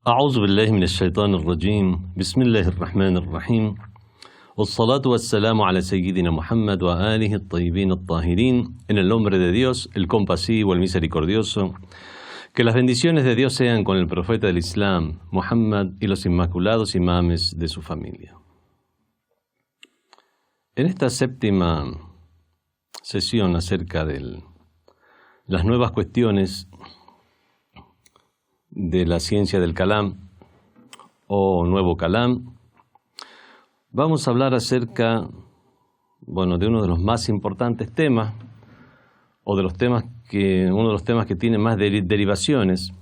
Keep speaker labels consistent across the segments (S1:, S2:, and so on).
S1: أعوذ بالله من الشيطان الرجيم بسم الله الرحمن الرحيم والصلاة والسلام على سيدنا Muhammad وآله الطيبين الطاهرين. En el nombre de Dios, el compasivo, el misericordioso. Que las bendiciones de Dios sean con el profeta del Islam, Muhammad, y los inmaculados imames de su familia. En esta séptima sesión acerca de las nuevas cuestiones de la ciencia del Kalam o nuevo Kalam, vamos a hablar acerca, de uno de los más importantes temas, o de los temas uno de los temas que tiene más derivaciones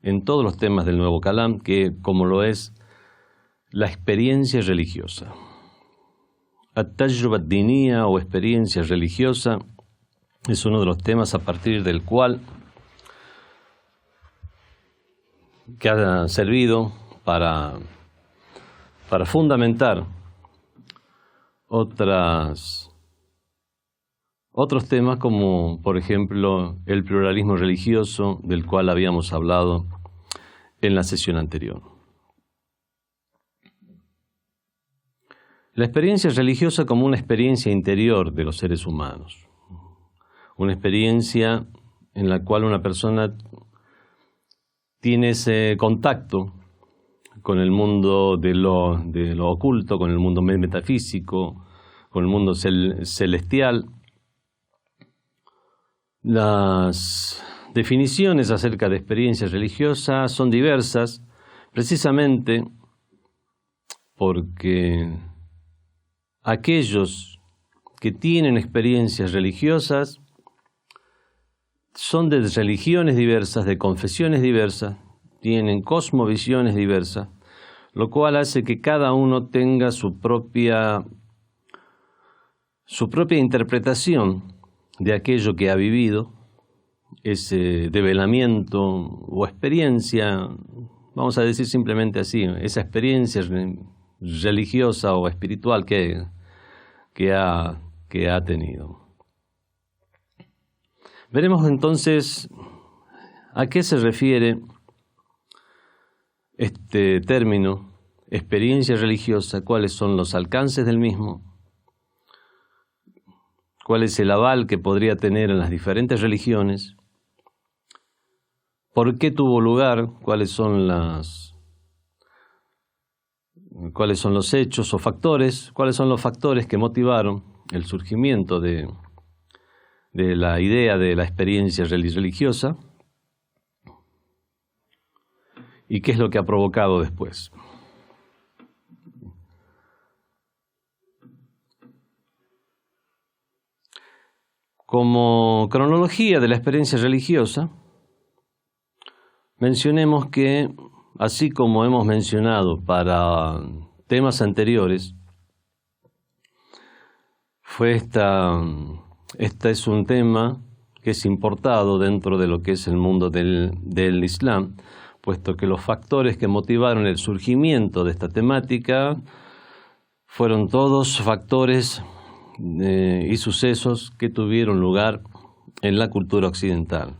S1: en todos los temas del nuevo Kalam, que como lo es la experiencia religiosa. At-tajruba ad-diniyya o experiencia religiosa es uno de los temas a partir del cual que ha servido para fundamentar otros temas como, por ejemplo, el pluralismo religioso, del cual habíamos hablado en la sesión anterior. La experiencia religiosa como una experiencia interior de los seres humanos, una experiencia en la cual una persona tiene ese contacto con el mundo de lo oculto, con el mundo metafísico, con el mundo celestial. Las definiciones acerca de experiencias religiosas son diversas, precisamente porque aquellos que tienen experiencias religiosas son de religiones diversas, de confesiones diversas, tienen cosmovisiones diversas, lo cual hace que cada uno tenga su propia interpretación de aquello que ha vivido, ese develamiento o experiencia, vamos a decir simplemente así, esa experiencia religiosa o espiritual que ha tenido. Veremos entonces a qué se refiere este término, experiencia religiosa, cuáles son los alcances del mismo, cuál es el aval que podría tener en las diferentes religiones, por qué tuvo lugar, cuáles son los hechos o factores, cuáles son los factores que motivaron el surgimiento de la idea de la experiencia religiosa y qué es lo que ha provocado después. Como cronología de la experiencia religiosa, mencionemos que, así como hemos mencionado para temas anteriores, este es un tema que es importado dentro de lo que es el mundo del Islam, puesto que los factores que motivaron el surgimiento de esta temática fueron todos factores y sucesos que tuvieron lugar en la cultura occidental.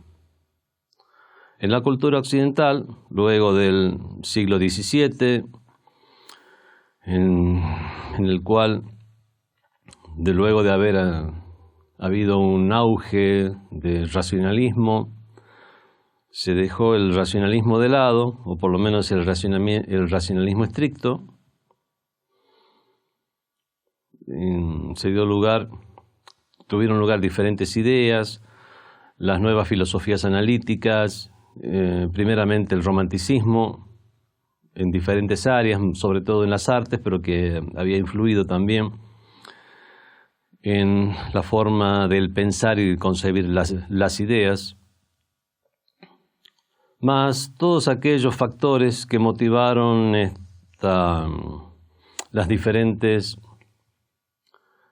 S1: En la cultura occidental, luego del siglo XVII, en el cual, luego de haber habido un auge del racionalismo, se dejó el racionalismo de lado, o por lo menos el racionalismo estricto. Tuvieron lugar diferentes ideas, las nuevas filosofías analíticas, primeramente el romanticismo en diferentes áreas, sobre todo en las artes, pero que había influido también en la forma del pensar y concebir las ideas, más todos aquellos factores que motivaron las diferentes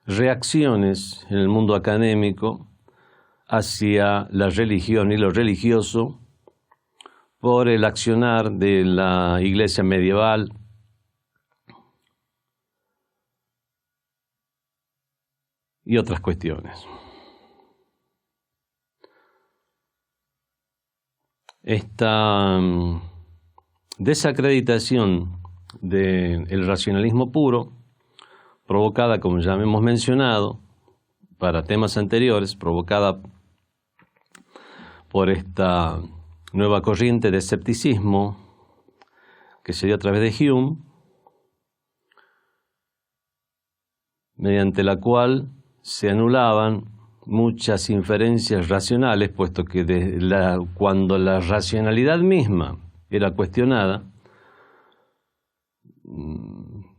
S1: reacciones en el mundo académico hacia la religión y lo religioso por el accionar de la Iglesia medieval y otras cuestiones. Esta desacreditación del racionalismo puro, provocada, como ya hemos mencionado, para temas anteriores, provocada por esta nueva corriente de escepticismo que se dio a través de Hume, mediante la cual se anulaban muchas inferencias racionales, puesto que cuando la racionalidad misma era cuestionada,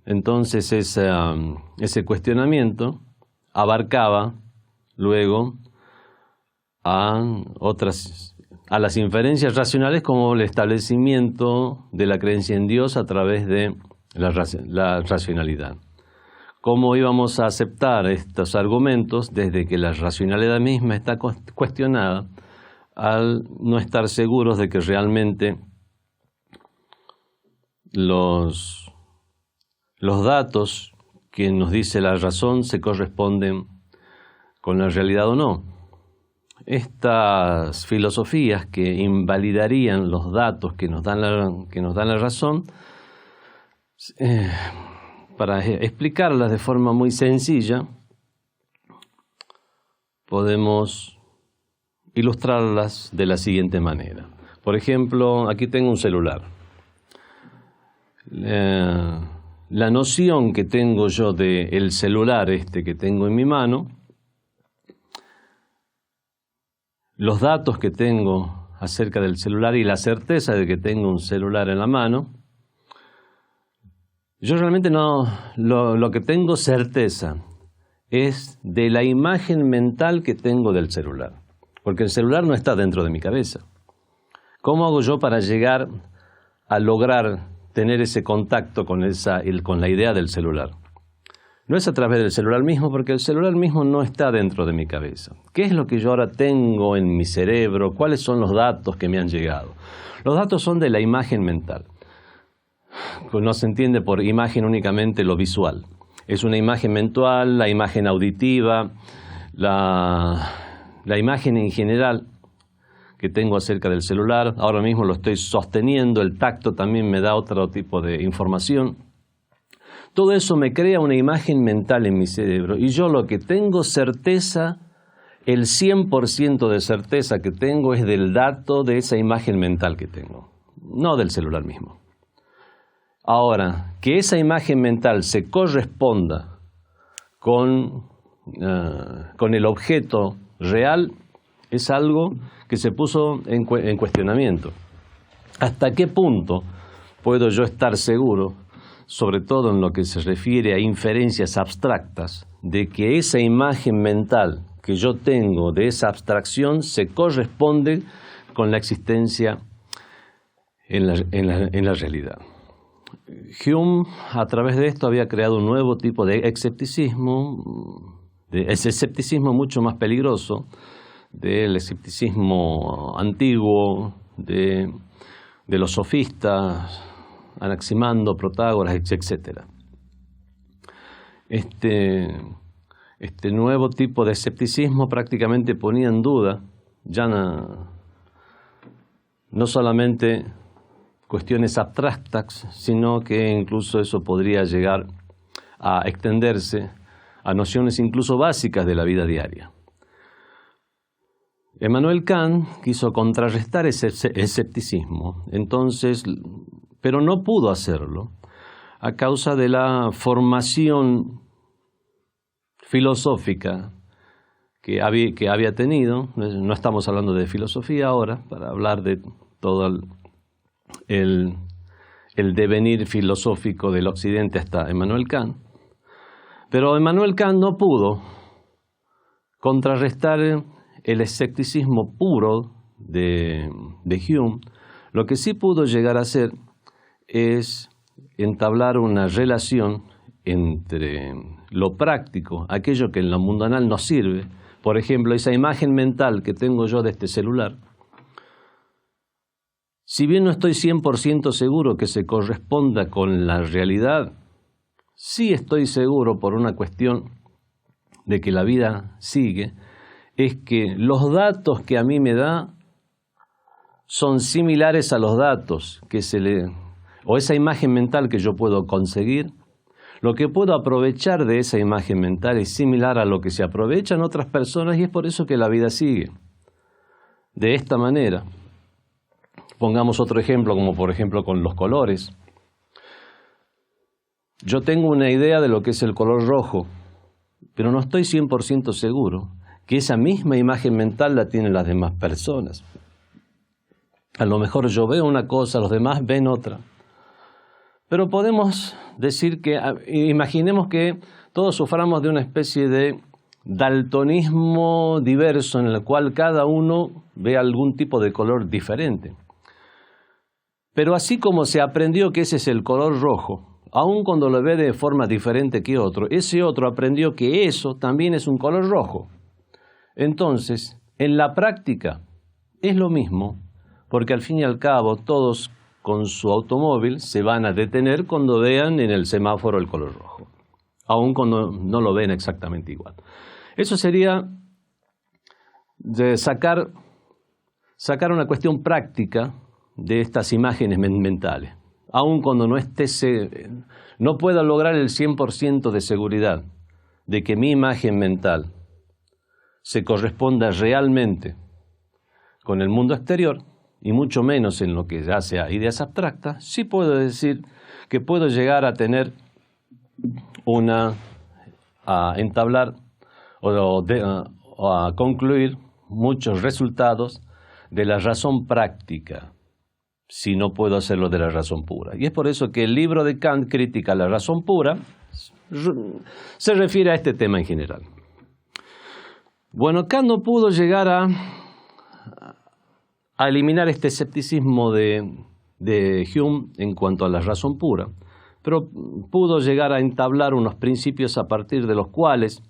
S1: entonces ese cuestionamiento abarcaba luego a las inferencias racionales, como el establecimiento de la creencia en Dios a través de la racionalidad. ¿Cómo íbamos a aceptar estos argumentos desde que la racionalidad misma está cuestionada, al no estar seguros de que realmente los datos que nos dice la razón se corresponden con la realidad o no? Estas filosofías que invalidarían los datos que nos dan la razón, para explicarlas de forma muy sencilla, podemos ilustrarlas de la siguiente manera. Por ejemplo, aquí tengo un celular. La noción que tengo yo del celular que tengo en mi mano, los datos que tengo acerca del celular y la certeza de que tengo un celular en la mano, yo realmente no, lo que tengo certeza es de la imagen mental que tengo del celular, porque el celular no está dentro de mi cabeza. ¿Cómo hago yo para llegar a lograr tener ese contacto con la idea del celular? No es a través del celular mismo, porque el celular mismo no está dentro de mi cabeza. ¿Qué es lo que yo ahora tengo en mi cerebro? ¿Cuáles son los datos que me han llegado? Los datos son de la imagen mental. No se entiende por imagen únicamente lo visual. Es una imagen mental, la imagen auditiva, la imagen en general que tengo acerca del celular. Ahora mismo lo estoy sosteniendo, el tacto también me da otro tipo de información. Todo eso me crea una imagen mental en mi cerebro, y yo lo que tengo certeza, el 100% de certeza que tengo, es del dato de esa imagen mental que tengo, no del celular mismo. Ahora, que esa imagen mental se corresponda con el objeto real es algo que se puso en cuestionamiento. ¿Hasta qué punto puedo yo estar seguro, sobre todo en lo que se refiere a inferencias abstractas, de que esa imagen mental que yo tengo de esa abstracción se corresponde con la existencia en la realidad? Hume, a través de esto, había creado un nuevo tipo de escepticismo, ese escepticismo mucho más peligroso del escepticismo antiguo de los sofistas, Anaximandro, Protágoras, etc. Este nuevo tipo de escepticismo prácticamente ponía en duda ya no solamente cuestiones abstractas, sino que incluso eso podría llegar a extenderse a nociones incluso básicas de la vida diaria. Immanuel Kant quiso contrarrestar ese escepticismo, pero no pudo hacerlo a causa de la formación filosófica que había tenido. No estamos hablando de filosofía ahora, para hablar de todo el devenir filosófico del Occidente hasta Immanuel Kant. Pero Immanuel Kant no pudo contrarrestar el escepticismo puro de Hume. Lo que sí pudo llegar a hacer es entablar una relación entre lo práctico, aquello que en lo mundanal nos sirve. Por ejemplo, esa imagen mental que tengo yo de este celular, si bien no estoy 100% seguro que se corresponda con la realidad, sí estoy seguro, por una cuestión de que la vida sigue, es que los datos que a mí me da son similares a los datos que se le o esa imagen mental que yo puedo conseguir, lo que puedo aprovechar de esa imagen mental es similar a lo que se aprovechan otras personas y es por eso que la vida sigue. De esta manera, pongamos otro ejemplo, como por ejemplo con los colores. Yo tengo una idea de lo que es el color rojo, pero no estoy 100% seguro que esa misma imagen mental la tienen las demás personas. A lo mejor yo veo una cosa, los demás ven otra. Pero podemos decir que, imaginemos que todos suframos de una especie de daltonismo diverso en el cual cada uno ve algún tipo de color diferente. Pero así como se aprendió que ese es el color rojo, aun cuando lo ve de forma diferente que otro, ese otro aprendió que eso también es un color rojo. Entonces, en la práctica es lo mismo, porque al fin y al cabo todos con su automóvil se van a detener cuando vean en el semáforo el color rojo, aun cuando no lo ven exactamente igual. Eso sería de sacar una cuestión práctica de estas imágenes mentales, aun cuando no pueda lograr el 100% de seguridad de que mi imagen mental se corresponda realmente con el mundo exterior, y mucho menos en lo que hace a ideas abstractas, sí puedo decir que puedo llegar a tener a entablar o a concluir muchos resultados de la razón práctica, si no puedo hacerlo de la razón pura. Y es por eso que el libro de Kant, Crítica a la razón pura, se refiere a este tema en general. Bueno, Kant no pudo llegar a eliminar este escepticismo de Hume en cuanto a la razón pura, pero pudo llegar a entablar unos principios a partir de los cuales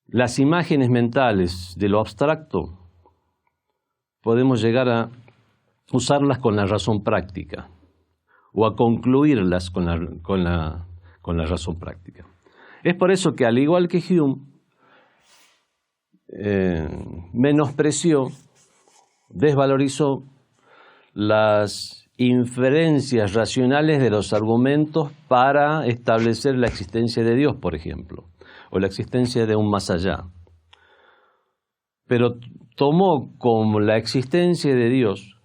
S1: las imágenes mentales de lo abstracto podemos llegar a usarlas con la razón práctica o a concluirlas con la razón práctica. Es por eso que, al igual que Hume, menospreció, desvalorizó las inferencias racionales de los argumentos para establecer la existencia de Dios, por ejemplo, o la existencia de un más allá. Pero tomó como la existencia de Dios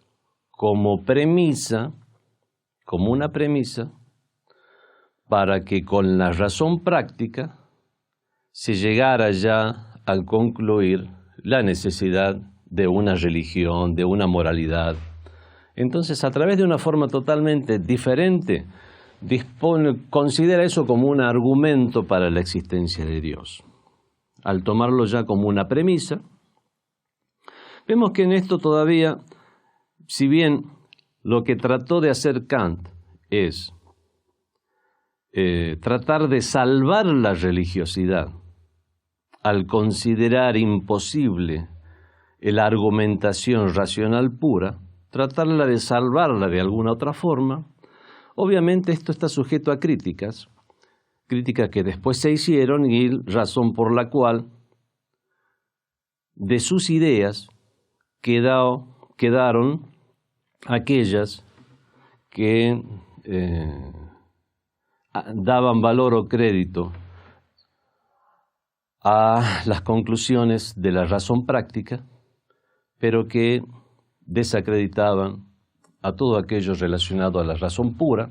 S1: como premisa, como una premisa, para que con la razón práctica se llegara ya a concluir la necesidad de una religión, de una moralidad. Entonces, a través de una forma totalmente diferente, considera eso como un argumento para la existencia de Dios. Al tomarlo ya como una premisa, vemos que en esto todavía, si bien lo que trató de hacer Kant es tratar de salvar la religiosidad, al considerar imposible la argumentación racional pura, tratarla de salvarla de alguna otra forma, obviamente esto está sujeto a críticas que después se hicieron y razón por la cual de sus ideas quedaron aquellas que daban valor o crédito a las conclusiones de la razón práctica, pero que desacreditaban a todo aquello relacionado a la razón pura,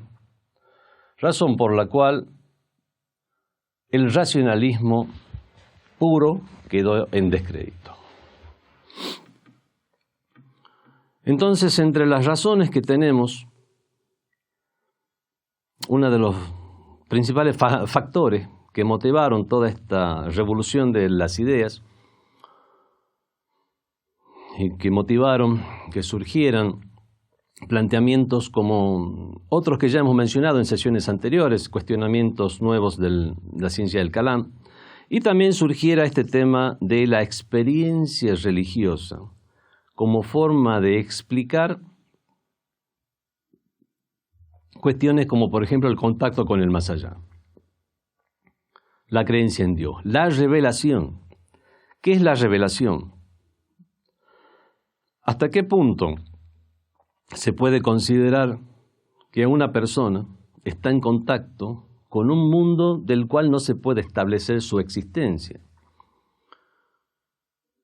S1: razón por la cual el racionalismo puro quedó en descrédito. Entonces, entre las razones que tenemos, uno de los principales factores que motivaron toda esta revolución de las ideas y que motivaron que surgieran planteamientos como otros que ya hemos mencionado en sesiones anteriores, cuestionamientos nuevos de la ciencia del Kalam, y también surgiera este tema de la experiencia religiosa como forma de explicar cuestiones como, por ejemplo, el contacto con el más allá, la creencia en Dios, la revelación. ¿Qué es la revelación? ¿Hasta qué punto se puede considerar que una persona está en contacto con un mundo del cual no se puede establecer su existencia,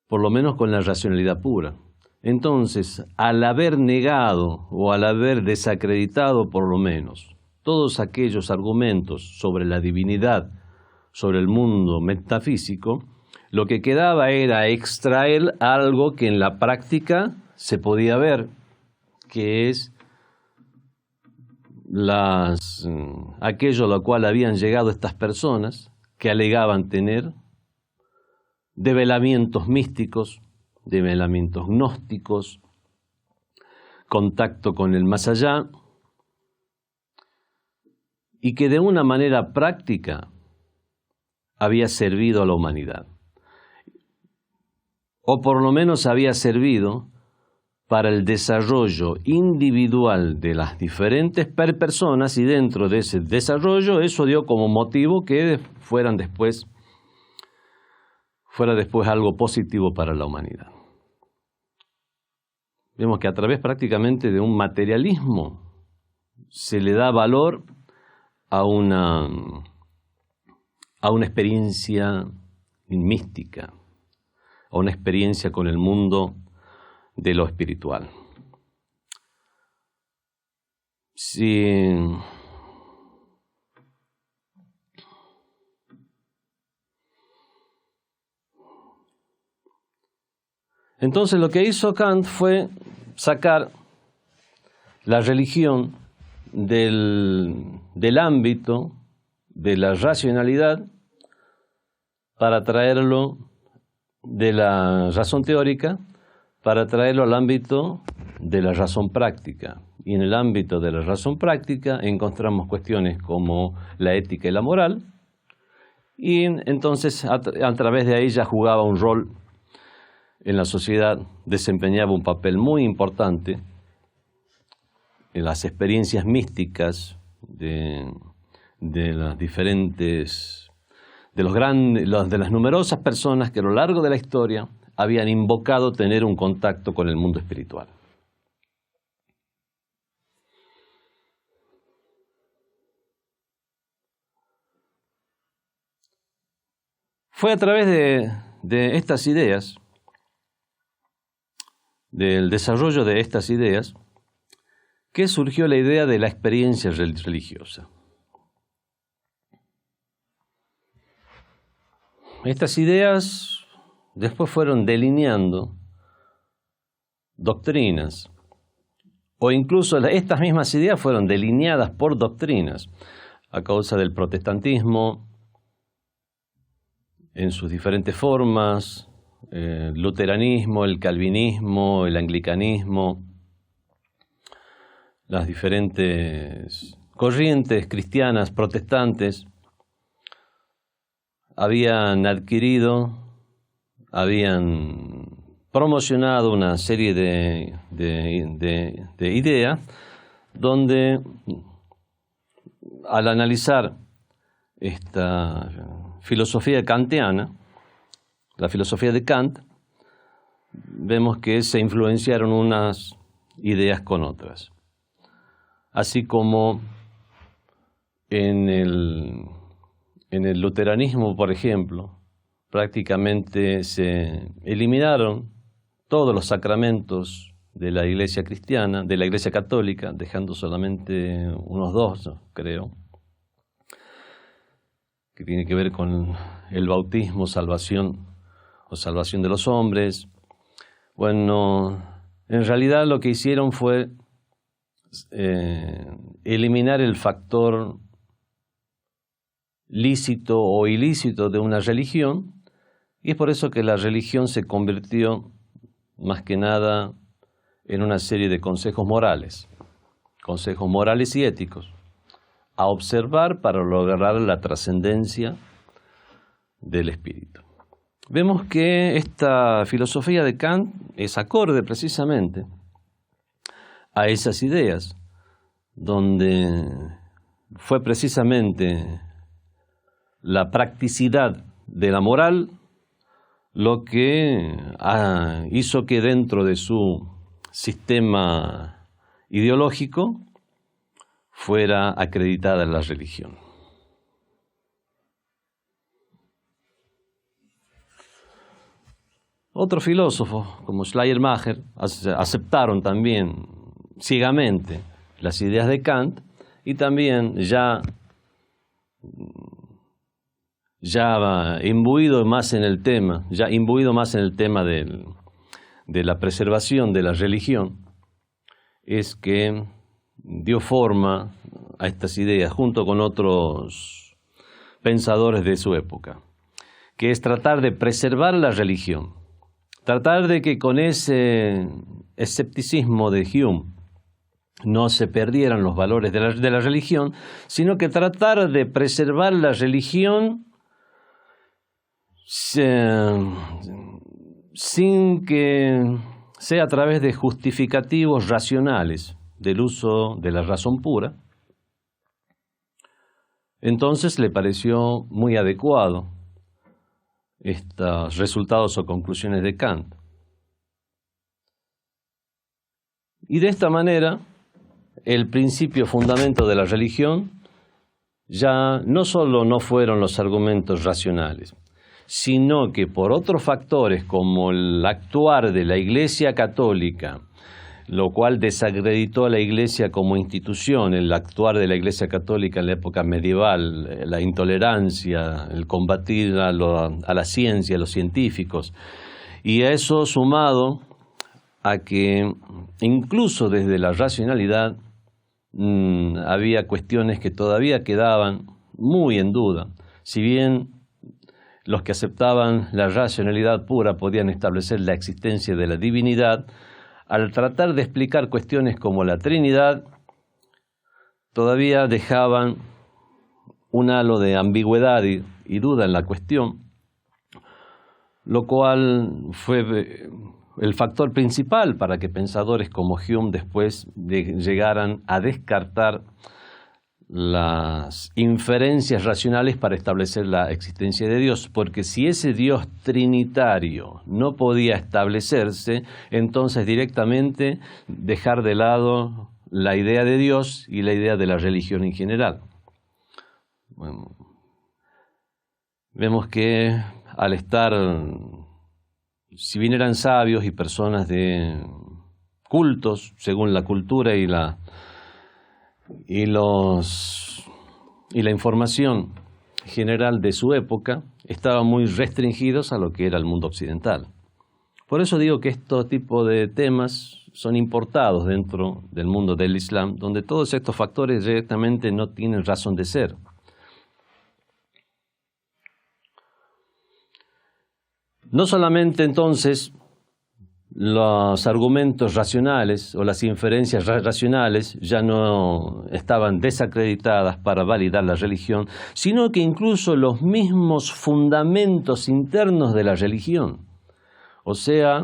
S1: por lo menos con la racionalidad pura. Entonces, al haber negado o al haber desacreditado por lo menos todos aquellos argumentos sobre la divinidad, sobre el mundo metafísico, lo que quedaba era extraer algo que en la práctica se podía ver, que es aquello a lo cual habían llegado estas personas que alegaban tener develamientos místicos, develamientos gnósticos, contacto con el más allá, y que de una manera práctica había servido a la humanidad, o por lo menos había servido para el desarrollo individual de las diferentes personas, y dentro de ese desarrollo eso dio como motivo que fuera después algo positivo para la humanidad. Vemos que a través prácticamente de un materialismo se le da valor a una experiencia mística, a una experiencia con el mundo de lo espiritual. Entonces lo que hizo Kant fue sacar la religión del ámbito de la racionalidad para traerlo de la razón teórica, para traerlo al ámbito de la razón práctica. Y en el ámbito de la razón práctica encontramos cuestiones como la ética y la moral, y entonces a través de ahí ya jugaba un rol en la sociedad, desempeñaba un papel muy importante en las experiencias místicas de las diferentes, de las numerosas personas que a lo largo de la historia habían invocado tener un contacto con el mundo espiritual. Fue a través de estas ideas, del desarrollo de estas ideas, que surgió la idea de la experiencia religiosa. Estas ideas después fueron delineando doctrinas, o incluso estas mismas ideas fueron delineadas por doctrinas a causa del protestantismo en sus diferentes formas, el luteranismo, el calvinismo, el anglicanismo, las diferentes corrientes cristianas protestantes habían promocionado una serie de ideas donde, al analizar esta filosofía kantiana, la filosofía de Kant, vemos que se influenciaron unas ideas con otras. Así como en el luteranismo, por ejemplo, prácticamente se eliminaron todos los sacramentos de la Iglesia cristiana, de la Iglesia católica, dejando solamente unos dos, creo, que tiene que ver con el bautismo, salvación de los hombres. Bueno, en realidad lo que hicieron fue eliminar el factor lícito o ilícito de una religión, y es por eso que la religión se convirtió más que nada en una serie de consejos morales y éticos, a observar para lograr la trascendencia del espíritu. Vemos que esta filosofía de Kant es acorde precisamente a esas ideas, donde fue precisamente la practicidad de la moral lo que hizo que dentro de su sistema ideológico fuera acreditada la religión. Otros filósofos, como Schleiermacher, aceptaron también ciegamente las ideas de Kant y también ya imbuido más en el tema de la preservación de la religión, es que dio forma a estas ideas junto con otros pensadores de su época, que es tratar de preservar la religión, tratar de que con ese escepticismo de Hume no se perdieran los valores de la religión, sino que tratar de preservar la religión sin que sea a través de justificativos racionales del uso de la razón pura. Entonces le pareció muy adecuado estos resultados o conclusiones de Kant. Y de esta manera, el principio fundamento de la religión ya no solo no fueron los argumentos racionales, sino que por otros factores como el actuar de la Iglesia Católica, lo cual desacreditó a la Iglesia como institución, el actuar de la Iglesia Católica en la época medieval, la intolerancia, el combatir a la ciencia, a los científicos, y a eso sumado a que incluso desde la racionalidad había cuestiones que todavía quedaban muy en duda. Si bien los que aceptaban la racionalidad pura podían establecer la existencia de la divinidad, al tratar de explicar cuestiones como la Trinidad, todavía dejaban un halo de ambigüedad y duda en la cuestión, lo cual fue el factor principal para que pensadores como Hume después llegaran a descartar las inferencias racionales para establecer la existencia de Dios, porque si ese Dios trinitario no podía establecerse, entonces directamente dejar de lado la idea de Dios y la idea de la religión en general. Bueno, vemos que al estar, si bien eran sabios y personas de cultos, según la cultura y la información general de su época, estaban muy restringidos a lo que era el mundo occidental. Por eso digo que este tipo de temas son importados dentro del mundo del Islam, donde todos estos factores directamente no tienen razón de ser. No solamente entonces los argumentos racionales o las inferencias racionales ya no estaban desacreditadas para validar la religión, sino que incluso los mismos fundamentos internos de la religión, o sea,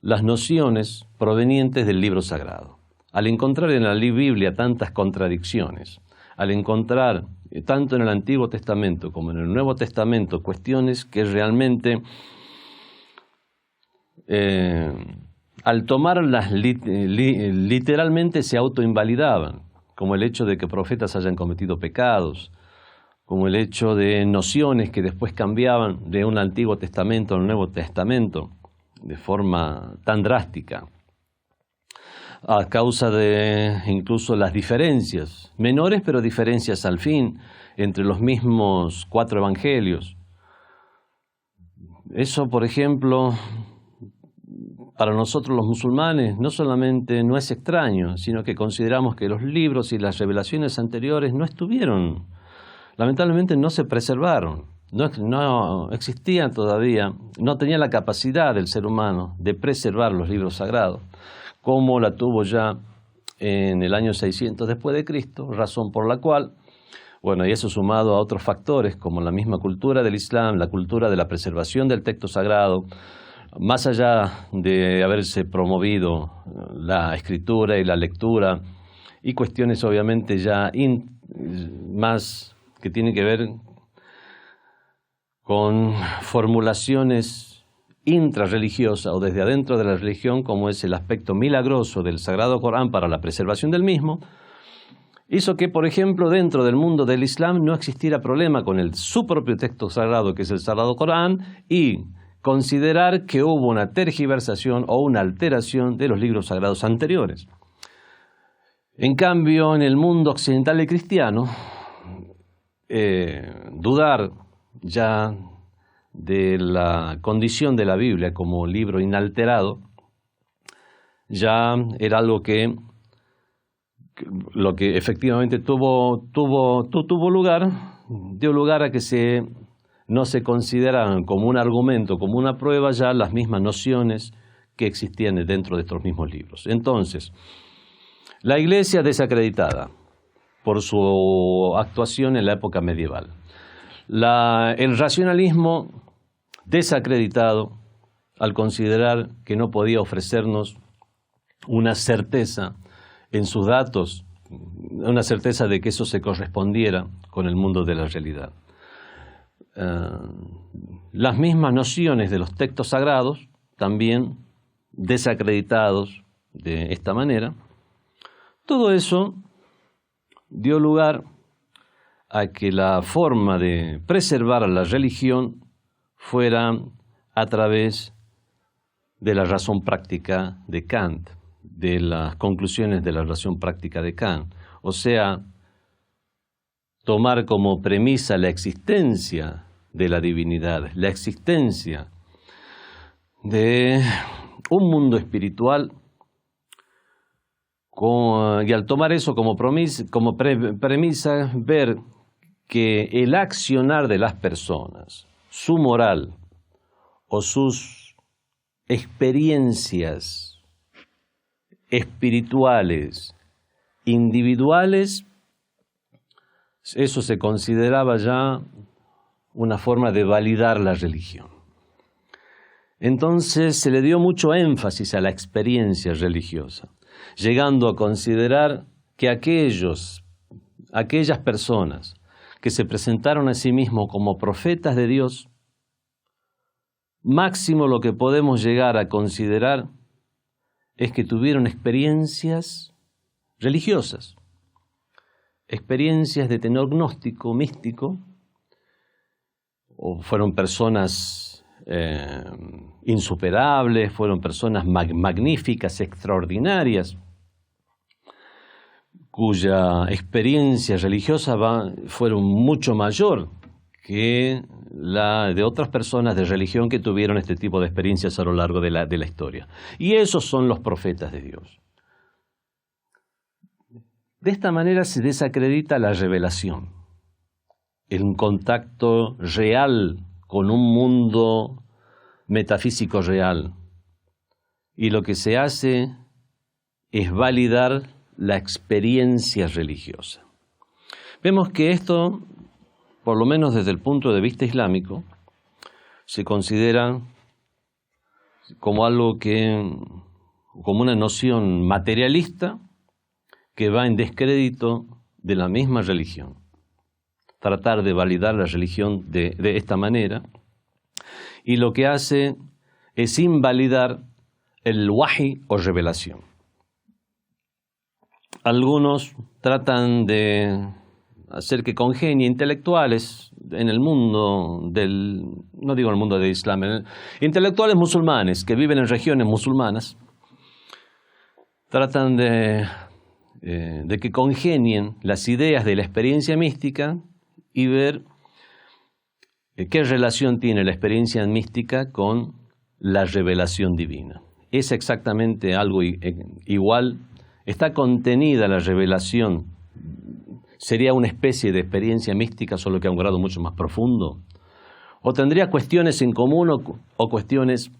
S1: las nociones provenientes del libro sagrado. Al encontrar en la Biblia tantas contradicciones, al encontrar tanto en el Antiguo Testamento como en el Nuevo Testamento cuestiones que realmente al tomarlas literalmente se autoinvalidaban, como el hecho de que profetas hayan cometido pecados, como el hecho de nociones que después cambiaban de un Antiguo Testamento al Nuevo Testamento de forma tan drástica, a causa de incluso las diferencias, menores pero diferencias al fin, entre los mismos 4 evangelios. Eso, por ejemplo, para nosotros los musulmanes no solamente no es extraño, sino que consideramos que los libros y las revelaciones anteriores no estuvieron, lamentablemente no se preservaron, no existían todavía, no tenía la capacidad del ser humano de preservar los libros sagrados, como la tuvo ya en el año 600 después de Cristo, razón por la cual, bueno, y eso sumado a otros factores como la misma cultura del Islam, la cultura de la preservación del texto sagrado, más allá de haberse promovido la escritura y la lectura y cuestiones obviamente ya más que tienen que ver con formulaciones intrarreligiosas o desde adentro de la religión, como es el aspecto milagroso del Sagrado Corán para la preservación del mismo, hizo que, por ejemplo, dentro del mundo del Islam no existiera problema con su propio texto sagrado, que es el Sagrado Corán, y considerar que hubo una tergiversación o una alteración de los libros sagrados anteriores. En cambio, en el mundo occidental y cristiano, dudar ya de la condición de la Biblia como libro inalterado ya era algo que lo que efectivamente tuvo lugar, dio lugar a que no se consideraran como un argumento, como una prueba ya las mismas nociones que existían dentro de estos mismos libros. Entonces, la Iglesia desacreditada por su actuación en la época medieval. El racionalismo desacreditado al considerar que no podía ofrecernos una certeza en sus datos, una certeza de que eso se correspondiera con el mundo de la realidad. Las mismas nociones de los textos sagrados, también desacreditados de esta manera, todo eso dio lugar a que la forma de preservar la religión fuera a través de la razón práctica de Kant, de las conclusiones de la razón práctica de Kant. O sea, tomar como premisa la existencia de la divinidad, la existencia de un mundo espiritual, y al tomar eso como premisa, ver que el accionar de las personas, su moral o sus experiencias espirituales, individuales, eso se consideraba ya una forma de validar la religión. Entonces se le dio mucho énfasis a la experiencia religiosa, llegando a considerar que aquellas personas que se presentaron a sí mismos como profetas de Dios, máximo lo que podemos llegar a considerar es que tuvieron experiencias religiosas, experiencias de tenor gnóstico, místico, o fueron personas insuperables, fueron personas magníficas, extraordinarias, cuya experiencia religiosa fueron mucho mayor que la de otras personas de religión que tuvieron este tipo de experiencias a lo largo de la historia. Y esos son los profetas de Dios. De esta manera se desacredita la revelación, el contacto real con un mundo metafísico real. Y lo que se hace es validar la experiencia religiosa. Vemos que esto, por lo menos desde el punto de vista islámico, se considera como algo como una noción materialista que va en descrédito de la misma religión. Tratar de validar la religión de esta manera, y lo que hace es invalidar el wahi o revelación. Algunos tratan de hacer que congenien intelectuales en el mundo no digo el mundo del Islam, intelectuales musulmanes que viven en regiones musulmanas, tratan de que congenien las ideas de la experiencia mística y ver qué relación tiene la experiencia mística con la revelación divina. Es exactamente algo igual. Está contenida la revelación. ¿Sería una especie de experiencia mística, solo que a un grado mucho más profundo? ¿O tendría cuestiones en común o cuestiones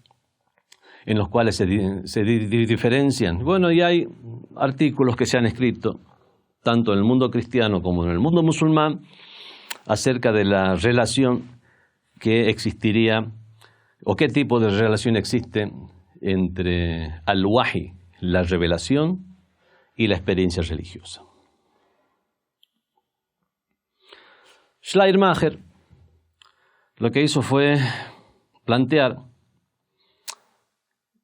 S1: en las cuales se diferencian? Bueno, y hay artículos que se han escrito, tanto en el mundo cristiano como en el mundo musulmán, acerca de la relación que existiría, o qué tipo de relación existe entre al-wahi, la revelación, y la experiencia religiosa. Schleiermacher lo que hizo fue plantear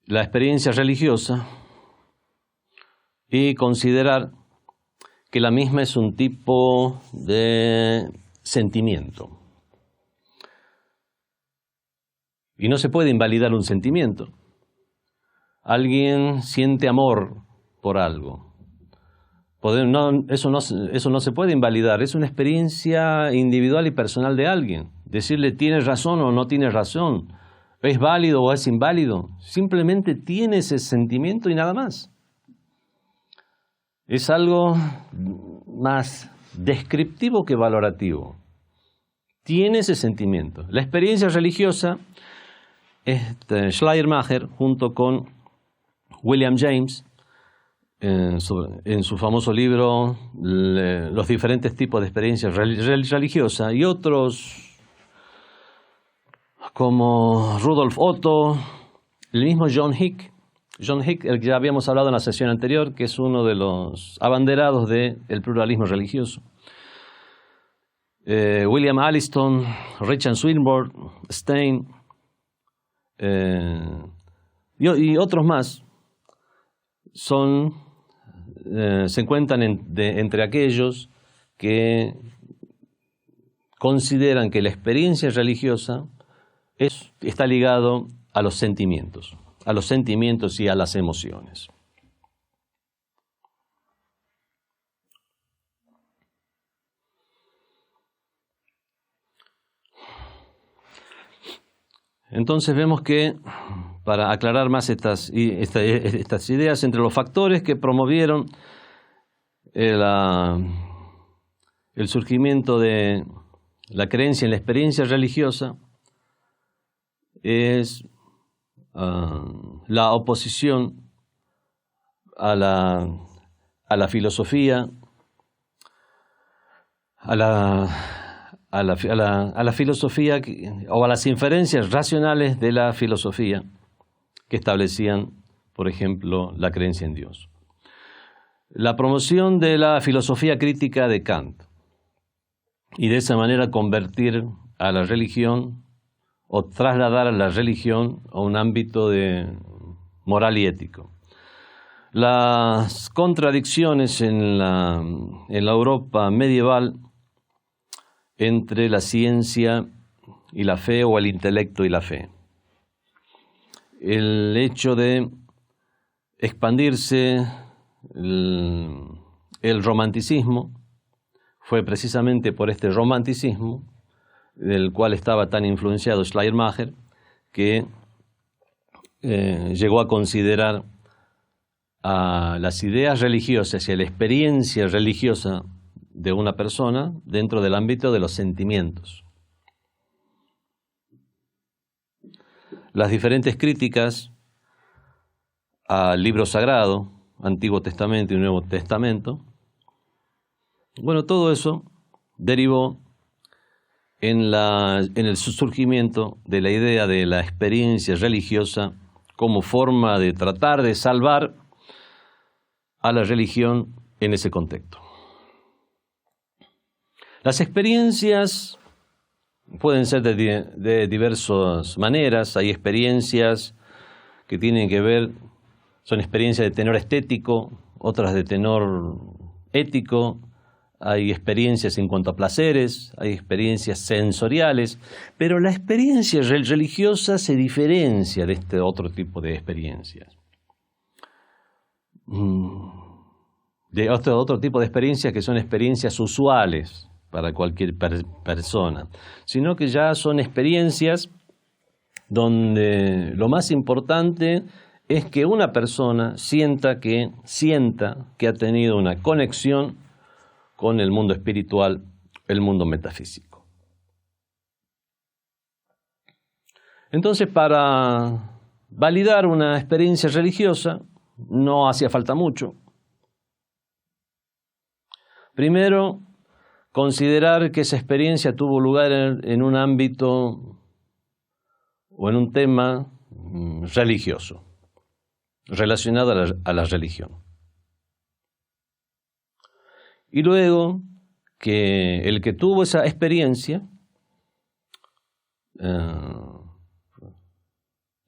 S1: la experiencia religiosa y considerar que la misma es un tipo de sentimiento. Y no se puede invalidar un sentimiento. Alguien siente amor por algo. Eso no se puede invalidar. Es una experiencia individual y personal de alguien. Decirle tienes razón o no tienes razón, es válido o es inválido, simplemente tiene ese sentimiento y nada más. Es algo más descriptivo que valorativo. Tiene ese sentimiento. La experiencia religiosa, Schleiermacher, junto con William James, en su famoso libro Los diferentes tipos de experiencias religiosas, y otros como Rudolf Otto, el mismo John Hick, el que ya habíamos hablado en la sesión anterior, que es uno de los abanderados del pluralismo religioso. William Alliston, Richard Swinburne, Stein y otros más se encuentran entre aquellos que consideran que la experiencia religiosa está ligado a los sentimientos y a las emociones. Entonces vemos que, para aclarar más estas ideas, entre los factores que promovieron el surgimiento de la creencia en la experiencia religiosa, es la oposición a la filosofía, a la filosofía o a las inferencias racionales de la filosofía que establecían, por ejemplo, la creencia en Dios. La promoción de la filosofía crítica de Kant, y de esa manera convertir a la religión o trasladar a la religión a un ámbito de moral y ético. Las contradicciones en la Europa medieval entre la ciencia y la fe, o el intelecto y la fe. El hecho de expandirse el romanticismo fue precisamente por este romanticismo del cual estaba tan influenciado Schleiermacher, que llegó a considerar a las ideas religiosas y a la experiencia religiosa de una persona dentro del ámbito de los sentimientos. Las diferentes críticas al libro sagrado, Antiguo Testamento y Nuevo Testamento, bueno, todo eso derivó en el surgimiento de la idea de la experiencia religiosa como forma de tratar de salvar a la religión en ese contexto. Las experiencias pueden ser de diversas maneras. Hay experiencias que tienen que ver, son experiencias de tenor estético, otras de tenor ético. Hay experiencias en cuanto a placeres, hay experiencias sensoriales, pero la experiencia religiosa se diferencia de este otro tipo de experiencias. De otro tipo de experiencias que son experiencias usuales para cualquier persona, sino que ya son experiencias donde lo más importante es que una persona sienta que ha tenido una conexión con el mundo espiritual, el mundo metafísico. Entonces, para validar una experiencia religiosa no hacía falta mucho. Primero, considerar que esa experiencia tuvo lugar en un ámbito o en un tema religioso, relacionado a la religión. Y luego, que el que tuvo esa experiencia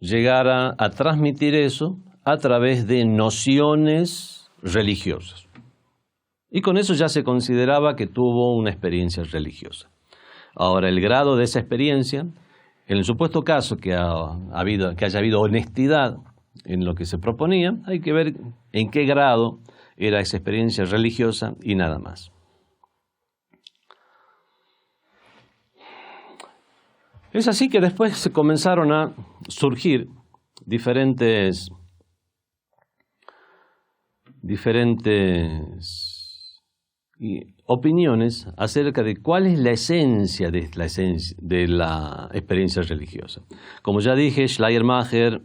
S1: llegara a transmitir eso a través de nociones religiosas. Y con eso ya se consideraba que tuvo una experiencia religiosa. Ahora, el grado de esa experiencia, en el supuesto caso que haya habido honestidad en lo que se proponía, hay que ver en qué grado era esa experiencia religiosa y nada más. Es así que después se comenzaron a surgir diferentes opiniones acerca de cuál es la esencia de la experiencia religiosa. Como ya dije, Schleiermacher,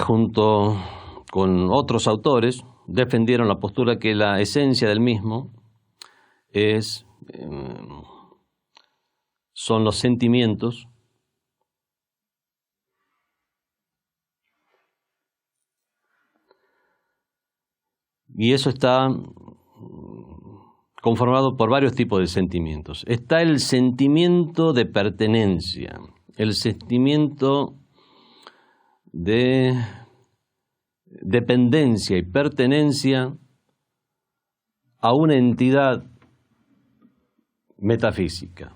S1: junto con otros autores, defendieron la postura que la esencia del mismo son los sentimientos y eso está conformado por varios tipos de sentimientos. Está el sentimiento de pertenencia, el sentimiento de dependencia y pertenencia a una entidad metafísica,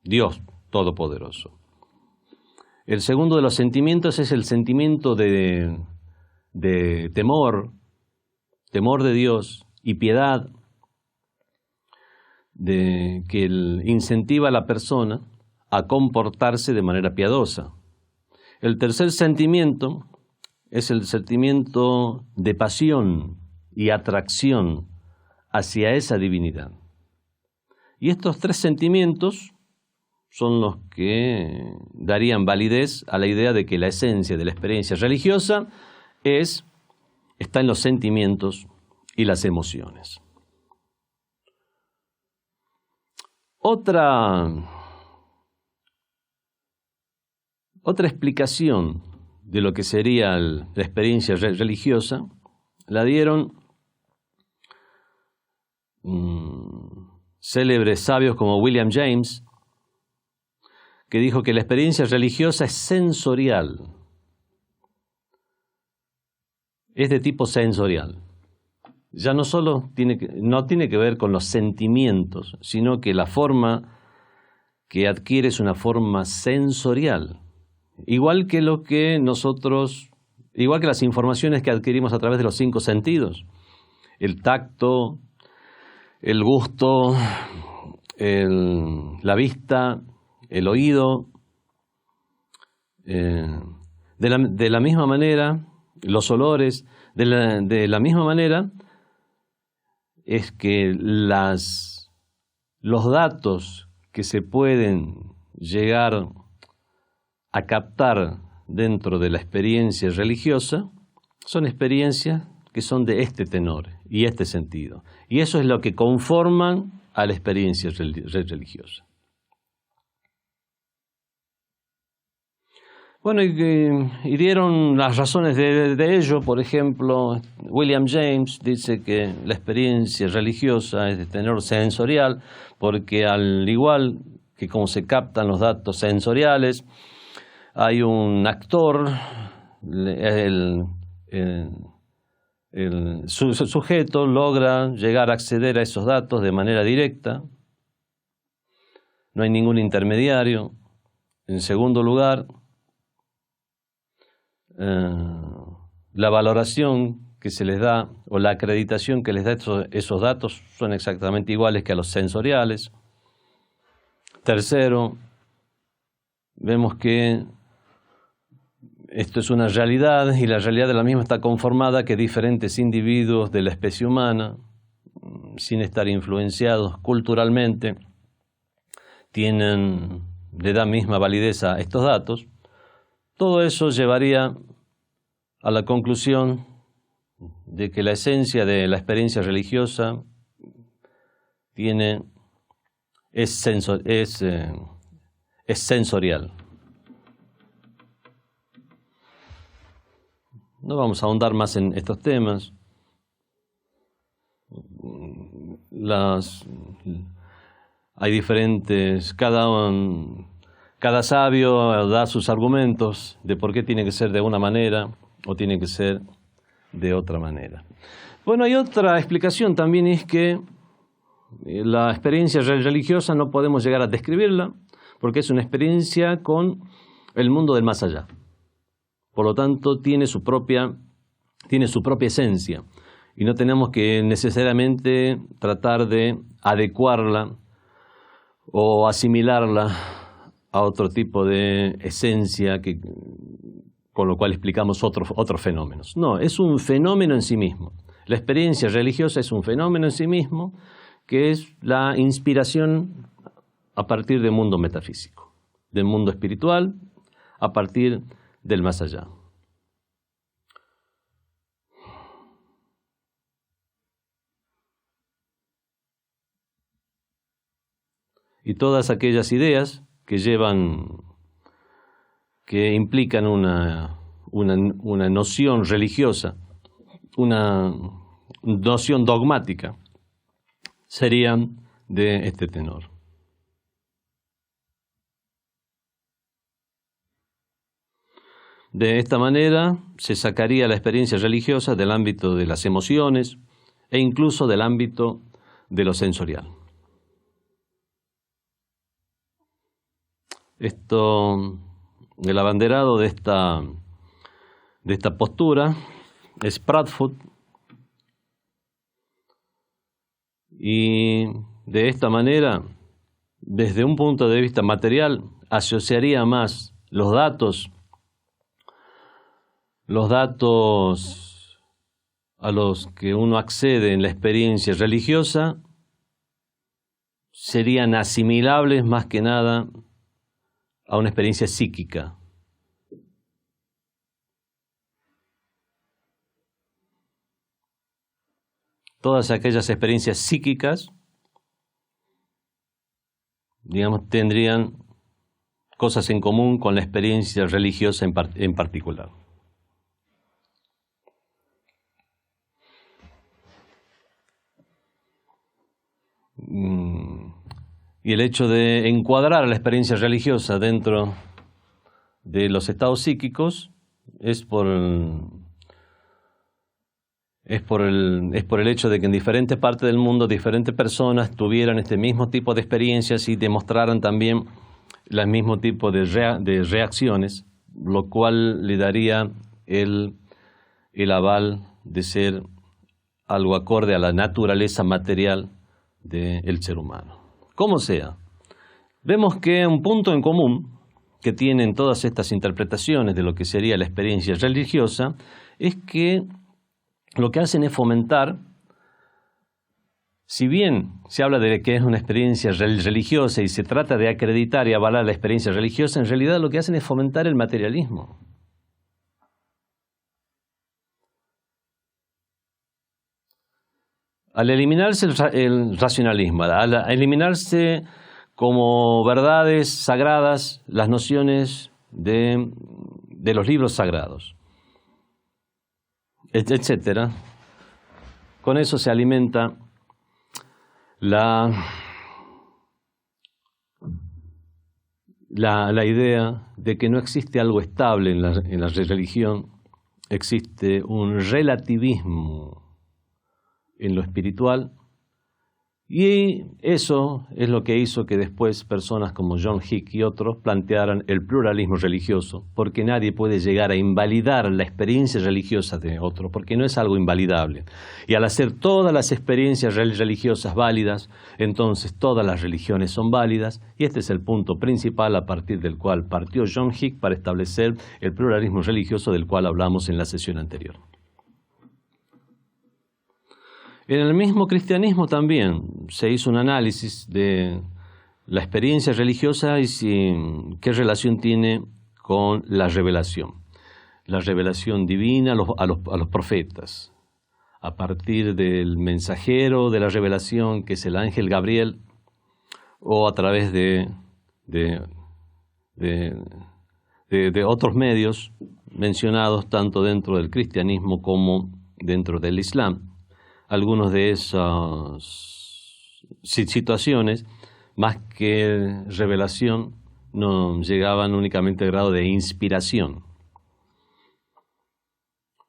S1: Dios Todopoderoso. El segundo de los sentimientos es el sentimiento de temor de Dios y piedad, que incentiva a la persona a comportarse de manera piadosa. El tercer sentimiento es el sentimiento de pasión y atracción hacia esa divinidad. Y estos tres sentimientos son los que darían validez a la idea de que la esencia de la experiencia religiosa está en los sentimientos y las emociones. Otra explicación de lo que sería la experiencia religiosa la dieron célebres sabios como William James, que dijo que la experiencia religiosa es sensorial, es de tipo sensorial. Ya no solo no tiene que ver con los sentimientos, sino que la forma que adquiere es una forma sensorial. Igual que las informaciones que adquirimos a través de los 5 sentidos. El tacto, el gusto, la vista, el oído. De la misma manera, los olores, de la misma manera, es que los datos que se pueden llegar a captar dentro de la experiencia religiosa son experiencias que son de este tenor y este sentido. Y eso es lo que conforman a la experiencia religiosa. Bueno, y dieron las razones de ello. Por ejemplo, William James dice que la experiencia religiosa es de tenor sensorial, porque al igual que como se captan los datos sensoriales, hay un actor, el sujeto logra llegar a acceder a esos datos de manera directa, no hay ningún intermediario. En segundo lugar, la valoración que se les da o la acreditación que les da esos datos son exactamente iguales que a los sensoriales. Tercero, vemos que esto es una realidad y la realidad de la misma está conformada que diferentes individuos de la especie humana, sin estar influenciados culturalmente, le da misma validez a estos datos. Todo eso llevaría a la conclusión de que la esencia de la experiencia religiosa es sensorial. No vamos a ahondar más en estos temas. Hay diferentes, cada sabio da sus argumentos de por qué tiene que ser de una manera o tiene que ser de otra manera. Bueno, hay otra explicación también, es que la experiencia religiosa no podemos llegar a describirla porque es una experiencia con el mundo del más allá. Por lo tanto, tiene su propia esencia y no tenemos que necesariamente tratar de adecuarla o asimilarla a otro tipo de esencia con lo cual explicamos otros fenómenos. No, es un fenómeno en sí mismo. La experiencia religiosa es un fenómeno en sí mismo, que es la inspiración a partir del mundo metafísico, del mundo espiritual, a partir del más allá. Y todas aquellas ideas que implican una noción religiosa, una noción dogmática, serían de este tenor. De esta manera se sacaría la experiencia religiosa del ámbito de las emociones e incluso del ámbito de lo sensorial. El abanderado de esta postura es Bradford, y de esta manera, desde un punto de vista material, asociaría más los datos a los que uno accede en la experiencia religiosa serían asimilables más que nada a una experiencia psíquica. Todas aquellas experiencias psíquicas, digamos, tendrían cosas en común con la experiencia religiosa en particular. Y el hecho de encuadrar la experiencia religiosa dentro de los estados psíquicos es por el hecho de que en diferentes partes del mundo diferentes personas tuvieran este mismo tipo de experiencias y demostraran también el mismo tipo de reacciones, lo cual le daría el aval de ser algo acorde a la naturaleza material del ser humano. Como sea, vemos que un punto en común que tienen todas estas interpretaciones de lo que sería la experiencia religiosa es que lo que hacen es fomentar, si bien se habla de que es una experiencia religiosa y se trata de acreditar y avalar la experiencia religiosa, en realidad lo que hacen es fomentar el materialismo. Al eliminarse el racionalismo, al eliminarse como verdades sagradas las nociones de los libros sagrados, etcétera, con eso se alimenta la idea de que no existe algo estable en la religión, existe un relativismo en lo espiritual, y eso es lo que hizo que después personas como John Hick y otros plantearan el pluralismo religioso, porque nadie puede llegar a invalidar la experiencia religiosa de otro, porque no es algo invalidable. Y al hacer todas las experiencias religiosas válidas, entonces todas las religiones son válidas, y este es el punto principal a partir del cual partió John Hick para establecer el pluralismo religioso del cual hablamos en la sesión anterior. En el mismo cristianismo también se hizo un análisis de la experiencia religiosa y qué relación tiene con la revelación divina a los profetas, a partir del mensajero de la revelación, que es el ángel Gabriel, o a través de otros medios mencionados tanto dentro del cristianismo como dentro del Islam. Algunas de esas situaciones, más que revelación, no llegaban únicamente al grado de inspiración.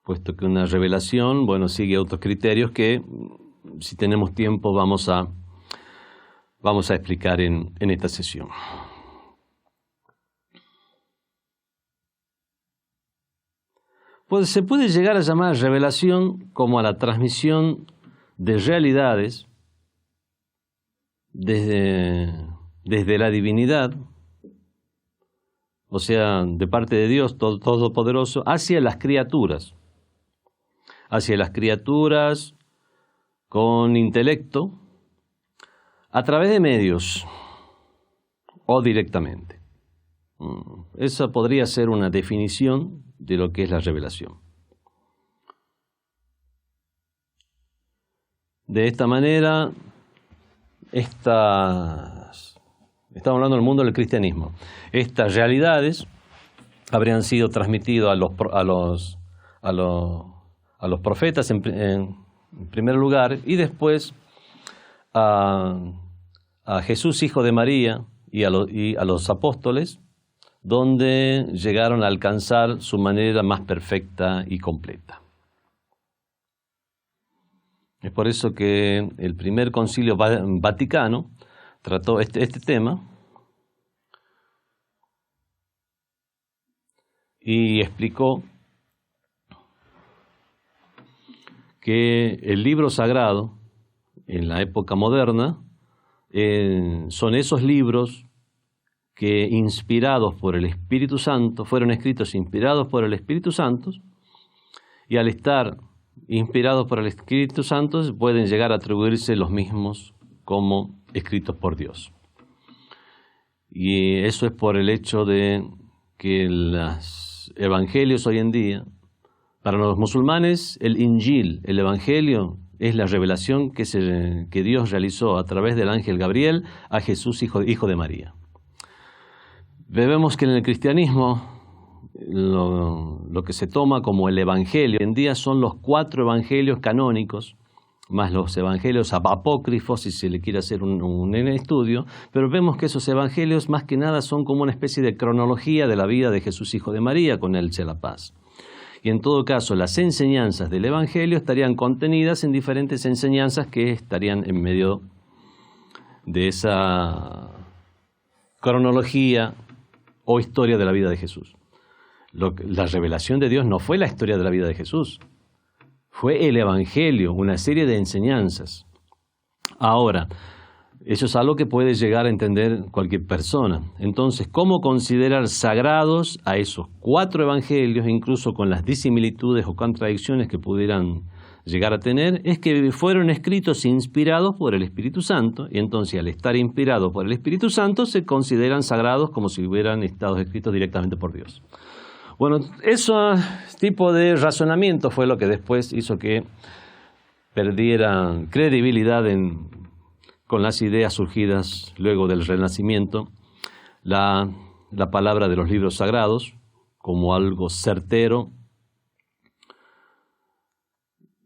S1: puesto que una revelación, bueno, sigue otros criterios que, si tenemos tiempo, vamos a explicar en esta sesión. Pues se puede llegar a llamar revelación como a la transmisión de realidades desde la divinidad, o sea, de parte de Dios Todopoderoso, hacia las criaturas con intelecto, a través de medios o directamente. Esa podría ser una definición de lo que es la revelación. De esta manera, estamos hablando del mundo del cristianismo. Estas realidades habrían sido transmitidas a los profetas en primer lugar, y después a Jesús, hijo de María, y a los apóstoles, donde llegaron a alcanzar su manera más perfecta y completa. Es por eso que el primer concilio vaticano trató este tema y explicó que el libro sagrado en la época moderna son esos libros que, inspirados por el Espíritu Santo, fueron escritos inspirados por el Espíritu Santo, y al estar inspirados por el Espíritu Santo pueden llegar a atribuirse los mismos como escritos por Dios. Y eso es por el hecho de que los evangelios hoy en día, para los musulmanes, el Injil, el Evangelio, es la revelación que Dios realizó a través del ángel Gabriel a Jesús, hijo de María. Vemos que en el cristianismo lo que se toma como el Evangelio hoy en día son los 4 evangelios canónicos, más los evangelios apócrifos, si se le quiere hacer un estudio, pero vemos que esos evangelios más que nada son como una especie de cronología de la vida de Jesús, hijo de María, con él sea la paz. Y en todo caso, las enseñanzas del Evangelio estarían contenidas en diferentes enseñanzas que estarían en medio de esa cronología o historia de la vida de Jesús. La revelación de Dios no fue la historia de la vida de Jesús, fue el Evangelio, una serie de enseñanzas. Ahora, eso es algo que puede llegar a entender cualquier persona. Entonces, ¿cómo considerar sagrados a esos 4 evangelios, incluso con las disimilitudes o contradicciones que pudieran llegar a tener? Es que fueron escritos inspirados por el Espíritu Santo, y entonces al estar inspirados por el Espíritu Santo se consideran sagrados como si hubieran estado escritos directamente por Dios. Bueno, ese tipo de razonamiento fue lo que después hizo que perdieran credibilidad con las ideas surgidas luego del Renacimiento, la palabra de los libros sagrados como algo certero,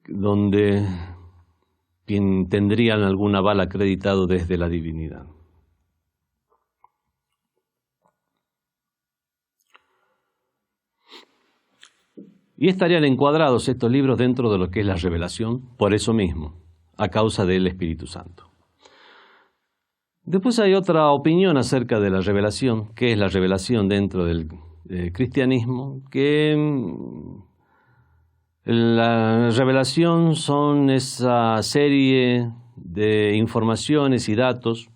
S1: donde tendrían algún aval acreditado desde la divinidad. Y estarían encuadrados estos libros dentro de lo que es la revelación, por eso mismo, a causa del Espíritu Santo. Después hay otra opinión acerca de la revelación, que es la revelación dentro del cristianismo, que la revelación son esa serie de informaciones y datos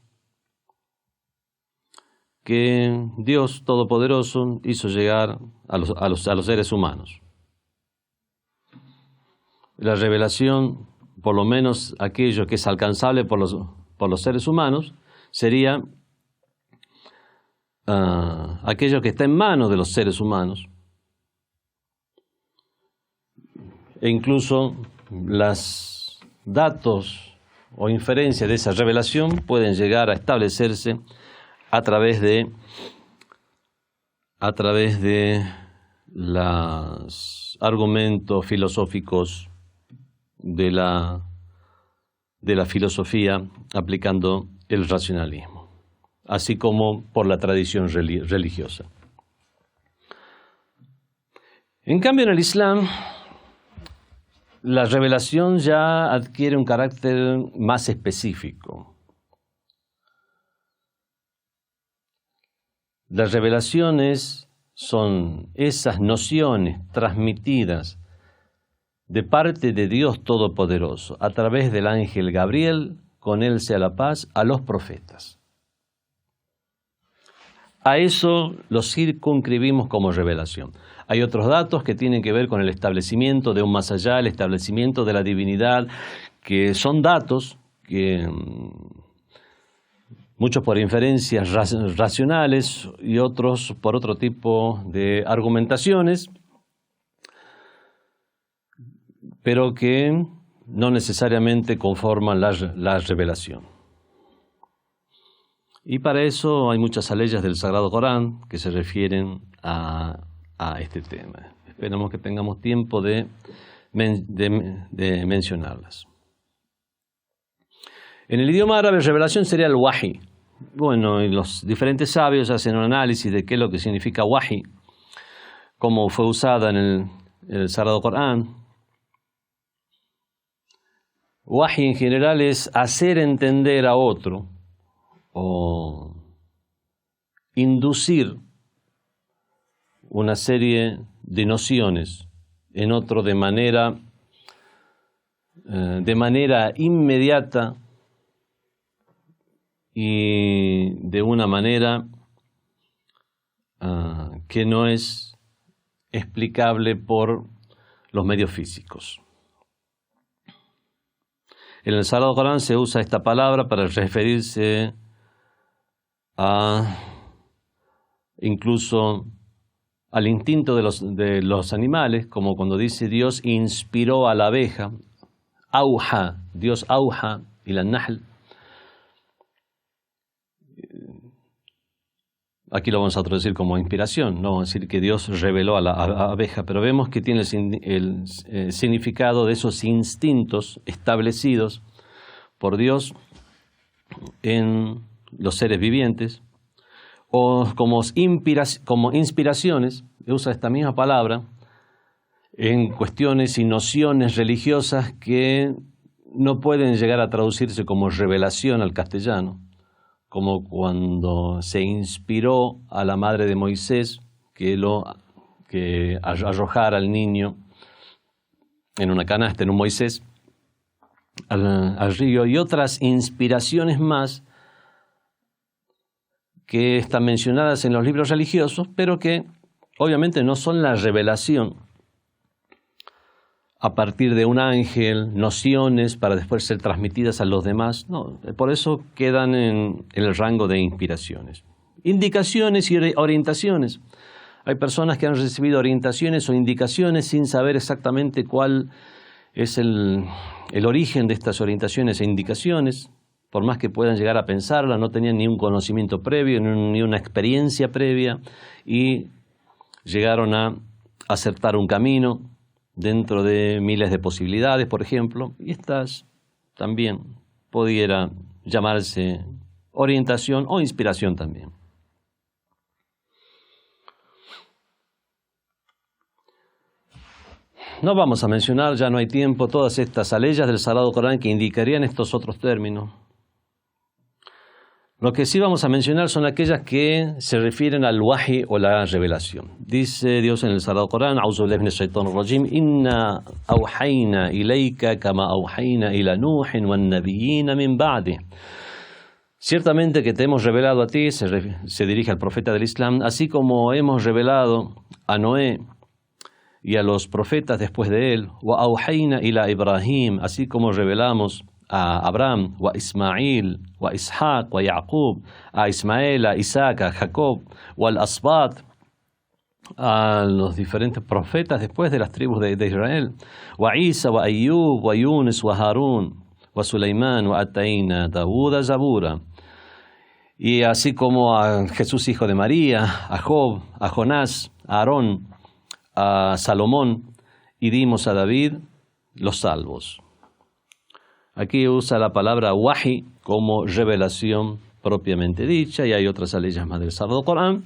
S1: que Dios Todopoderoso hizo llegar a los seres humanos. La revelación, por lo menos aquello que es alcanzable por los seres humanos, sería aquello que está en manos de los seres humanos. E incluso los datos o inferencias de esa revelación pueden llegar a establecerse a través de los argumentos filosóficos de la filosofía, aplicando el racionalismo, así como por la tradición religiosa. En cambio, en el Islam la revelación ya adquiere un carácter más específico. Las revelaciones son esas nociones transmitidas de parte de Dios Todopoderoso a través del ángel Gabriel, con él sea la paz, a los profetas. A eso lo circunscribimos como revelación. Hay otros datos que tienen que ver con el establecimiento de un más allá, el establecimiento de la divinidad, que son datos que muchos por inferencias racionales y otros por otro tipo de argumentaciones, pero que no necesariamente conforman la revelación. Y para eso hay muchas leyes del Sagrado Corán que se refieren a este tema. Esperamos que tengamos tiempo de mencionarlas. En el idioma árabe, revelación sería el wahi. Bueno, y los diferentes sabios hacen un análisis de qué es lo que significa wahi, cómo fue usada en el Sagrado Corán. Wahi en general es hacer entender a otro o inducir una serie de nociones en otro de manera inmediata y de una manera que no es explicable por los medios físicos. En el Sagrado Corán se usa esta palabra para referirse incluso al instinto de los animales, como cuando dice Dios inspiró a la abeja, auja, Dios auja, y la nahl. Aquí lo vamos a traducir como inspiración, no vamos a decir que Dios reveló a la abeja, pero vemos que tiene el significado de esos instintos establecidos por Dios en los seres vivientes, o como inspiraciones, usa esta misma palabra en cuestiones y nociones religiosas que no pueden llegar a traducirse como revelación al castellano, como cuando se inspiró a la madre de Moisés que arrojara al niño en una canasta, en un Moisés, al río, y otras inspiraciones más que están mencionadas en los libros religiosos, pero que obviamente no son la revelación a partir de un ángel, nociones para después ser transmitidas a los demás. No, por eso quedan en el rango de inspiraciones. Indicaciones y orientaciones. Hay personas que han recibido orientaciones o indicaciones sin saber exactamente cuál es el origen de estas orientaciones e indicaciones. Por más que puedan llegar a pensarla, no tenían ni un conocimiento previo, ni una experiencia previa, y llegaron a acertar un camino dentro de miles de posibilidades, por ejemplo, y estas también pudiera llamarse orientación o inspiración también. No vamos a mencionar, ya no hay tiempo, todas estas aleyas del Sagrado Corán que indicarían estos otros términos. Lo que sí vamos a mencionar son aquellas que se refieren al wahi o la revelación. Dice Dios en el Sagrado Corán, A'udhu billahi minash shaitanir rajim, Inna awhayna ilayka kama awhayna ila Nuhin wan nabiyyina min ba'dih. Ciertamente que te hemos revelado a ti, se dirige al profeta del Islam, así como hemos revelado a Noé y a los profetas después de él, wa awhayna ila Ibrahim, así como revelamos a Abraham, wa Ismail, wa Ishaq, wa Yaqub, a Ismael, a Isaac, a Jacob, wa al-Asbat, a los diferentes profetas después de las tribus de Israel, wa Isa, wa Ayyub, wa Yunus, wa Harun, wa Sulaimán, wa Ataina, Dabuda, Zabura. Y así como a Jesús hijo de María, a Job, a Jonás, a Aarón, a Salomón, y dimos a David los salvos. Aquí usa la palabra wahi como revelación propiamente dicha, y hay otras aleyas más del Sagrado Corán.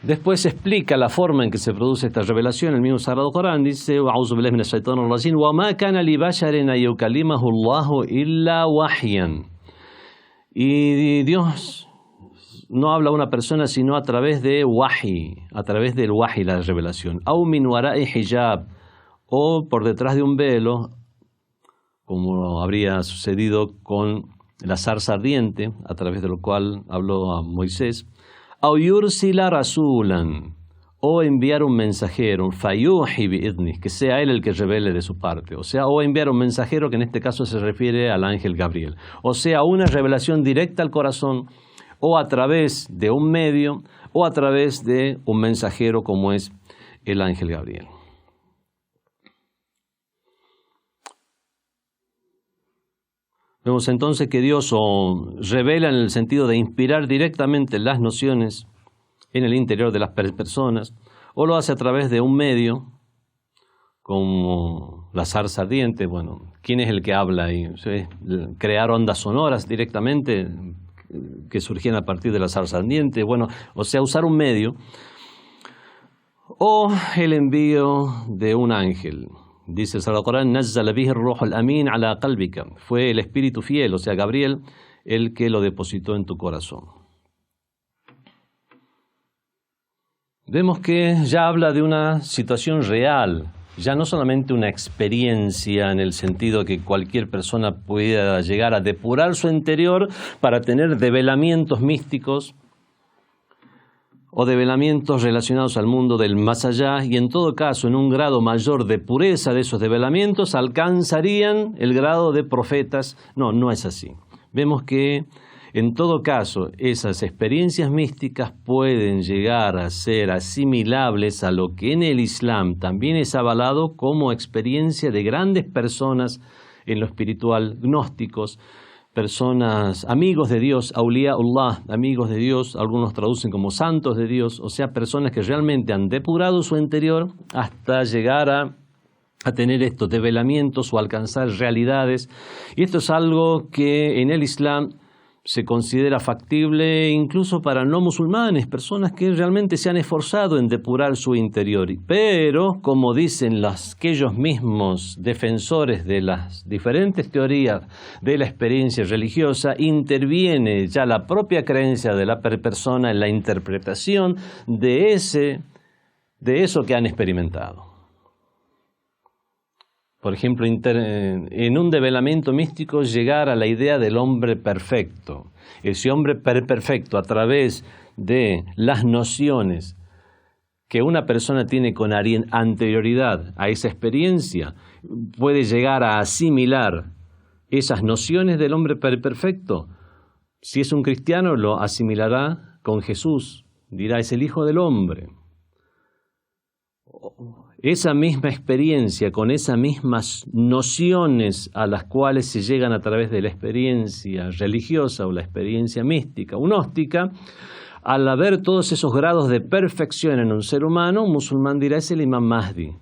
S1: Después explica la forma en que se produce esta revelación. El mismo Sagrado Corán dice: "A'udhu billahi minash shaitanir rajim, wa ma kana li basharin an yukallimahu Allahu illa wahyan." Y Dios no habla a una persona sino a través de wahi, a través del wahi, la revelación. Aw min wara'i hijab, o por detrás de un velo, como habría sucedido con la zarza ardiente, a través de lo cual habló a Moisés. Aw yursila rasulan, o enviar un mensajero, fayuhi bi'idnih, que sea él el que revele de su parte, o sea, o enviar un mensajero, que en este caso se refiere al ángel Gabriel, o sea, una revelación directa al corazón, o a través de un medio, o a través de un mensajero como es el ángel Gabriel. Vemos entonces que Dios o revela en el sentido de inspirar directamente las nociones en el interior de las personas, o lo hace a través de un medio, como la zarza ardiente. Bueno, ¿quién es el que habla ahí? Crear ondas sonoras directamente que surgían a partir de la zarza ardiente. Bueno, o sea, usar un medio, o el envío de un ángel. Dice el Sagrado Corán: "Nazzala bihi ar-ruh al-amin ala qalbika", fue el espíritu fiel, o sea, Gabriel, el que lo depositó en tu corazón. Vemos que ya habla de una situación real, ya no solamente una experiencia en el sentido que cualquier persona pueda llegar a depurar su interior para tener develamientos místicos o develamientos relacionados al mundo del más allá, y en todo caso, en un grado mayor de pureza de esos develamientos, alcanzarían el grado de profetas. No, no es así. Vemos que en todo caso, esas experiencias místicas pueden llegar a ser asimilables a lo que en el Islam también es avalado como experiencia de grandes personas en lo espiritual, gnósticos, personas, amigos de Dios, awliyaullah, amigos de Dios, algunos traducen como santos de Dios, o sea, personas que realmente han depurado su interior hasta llegar a tener estos develamientos o alcanzar realidades. Y esto es algo que en el Islam se considera factible incluso para no musulmanes, personas que realmente se han esforzado en depurar su interior. Pero, como dicen aquellos mismos defensores de las diferentes teorías de la experiencia religiosa, interviene ya la propia creencia de la persona en la interpretación de eso que han experimentado. Por ejemplo, en un develamiento místico llegar a la idea del hombre perfecto. Ese hombre perfecto, a través de las nociones que una persona tiene con anterioridad a esa experiencia, puede llegar a asimilar esas nociones del hombre perfecto. Si es un cristiano, lo asimilará con Jesús, dirá: es el Hijo del Hombre. Esa misma experiencia, con esas mismas nociones a las cuales se llegan a través de la experiencia religiosa o la experiencia mística o gnóstica, al haber todos esos grados de perfección en un ser humano, un musulmán dirá: es el Imam Mahdi,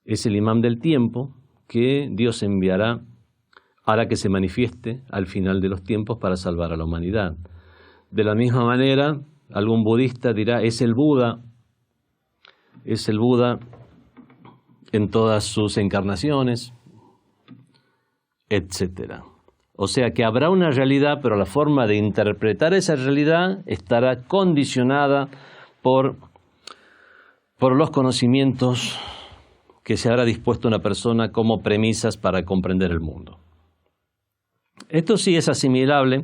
S1: es el imam del tiempo que Dios enviará, hará que se manifieste al final de los tiempos para salvar a la humanidad. De la misma manera, algún budista dirá: es el Buda en todas sus encarnaciones, etc. O sea que habrá una realidad, pero la forma de interpretar esa realidad estará condicionada por los conocimientos que se habrá dispuesto una persona como premisas para comprender el mundo. Esto sí es asimilable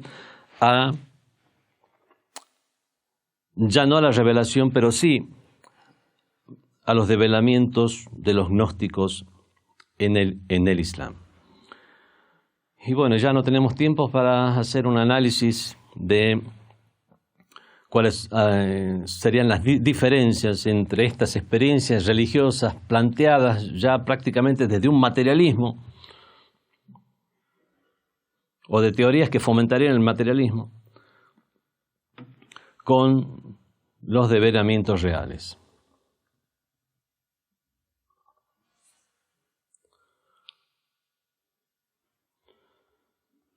S1: ya no a la revelación, pero sí a los develamientos de los gnósticos en el Islam. Y bueno, ya no tenemos tiempo para hacer un análisis de cuáles serían las diferencias entre estas experiencias religiosas planteadas ya prácticamente desde un materialismo o de teorías que fomentarían el materialismo con los develamientos reales.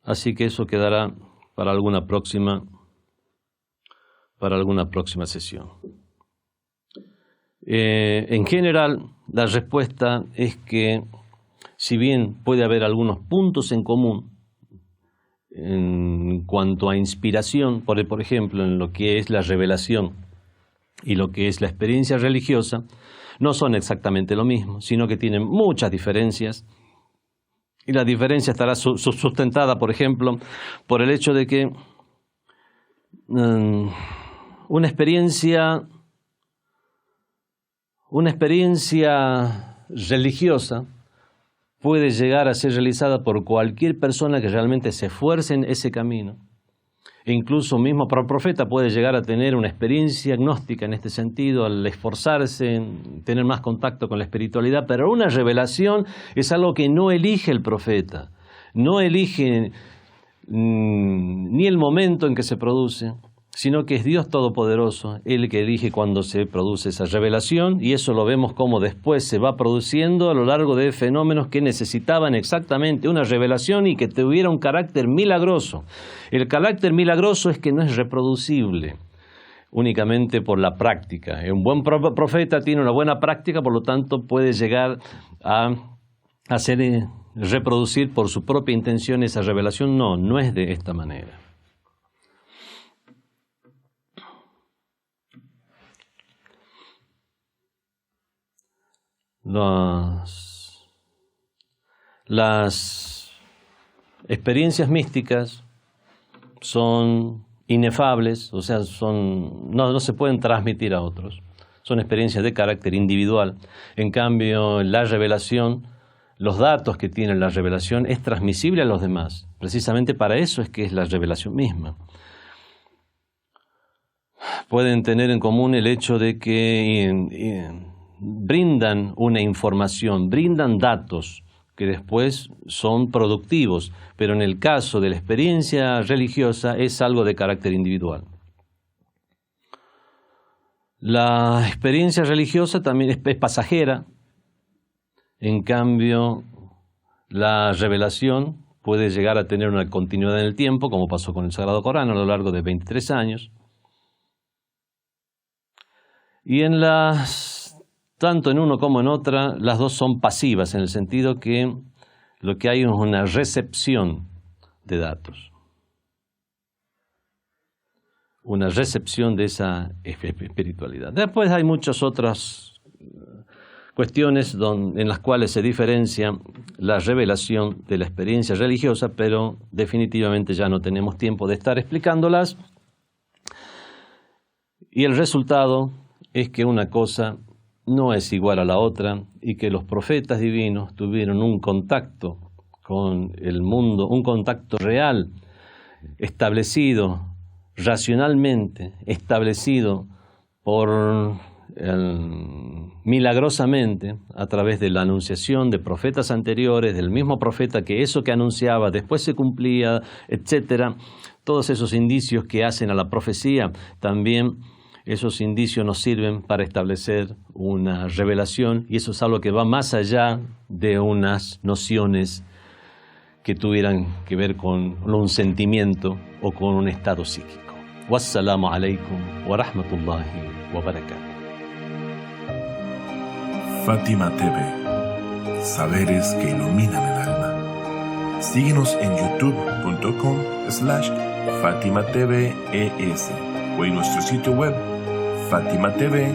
S1: Así que eso quedará para alguna próxima para alguna próxima sesión. En general, la respuesta es que, si bien puede haber algunos puntos en común en cuanto a inspiración, por ejemplo, en lo que es la revelación y lo que es la experiencia religiosa, no son exactamente lo mismo, sino que tienen muchas diferencias. Y la diferencia estará sustentada, por ejemplo, por el hecho de que una experiencia religiosa puede llegar a ser realizada por cualquier persona que realmente se esfuerce en ese camino. E incluso mismo para el profeta puede llegar a tener una experiencia gnóstica en este sentido, al esforzarse en tener más contacto con la espiritualidad, pero una revelación es algo que no elige el profeta, no elige ni el momento en que se produce, sino que es Dios Todopoderoso el que elige cuando se produce esa revelación, y eso lo vemos como después se va produciendo a lo largo de fenómenos que necesitaban exactamente una revelación y que tuviera un carácter milagroso. El carácter milagroso es que no es reproducible únicamente por la práctica. Un buen profeta tiene una buena práctica, por lo tanto puede llegar a reproducir por su propia intención esa revelación. No es de esta manera. Las experiencias místicas son inefables, o sea, no se pueden transmitir a otros. Son experiencias de carácter individual. En cambio, la revelación, los datos que tiene la revelación, es transmisible a los demás. Precisamente para eso es que es la revelación misma. Pueden tener en común el hecho de que brindan una información, brindan datos que después son productivos, pero en el caso de la experiencia religiosa es algo de carácter individual. La experiencia religiosa también es pasajera, en cambio la revelación puede llegar a tener una continuidad en el tiempo, como pasó con el Sagrado Corán a lo largo de 23 años. Y tanto en uno como en otra, las dos son pasivas, en el sentido que lo que hay es una recepción de datos. Una recepción de esa espiritualidad. Después hay muchas otras cuestiones en las cuales se diferencia la revelación de la experiencia religiosa, pero definitivamente ya no tenemos tiempo de estar explicándolas. Y el resultado es que una cosa no es igual a la otra y que los profetas divinos tuvieron un contacto con el mundo, un contacto real, establecido racionalmente, establecido milagrosamente a través de la anunciación de profetas anteriores, del mismo profeta que eso que anunciaba después se cumplía, etc. Todos esos indicios que hacen a la profecía también. Esos indicios nos sirven para establecer una revelación, y eso es algo que va más allá de unas nociones que tuvieran que ver con un sentimiento o con un estado psíquico. Wassalamu alaikum wa rahmatullahi wa barakatuh.
S2: Fátima TV, saberes que iluminan el alma. Síguenos en youtube.com/FátimaTVES o en nuestro sitio web fatimatv.es.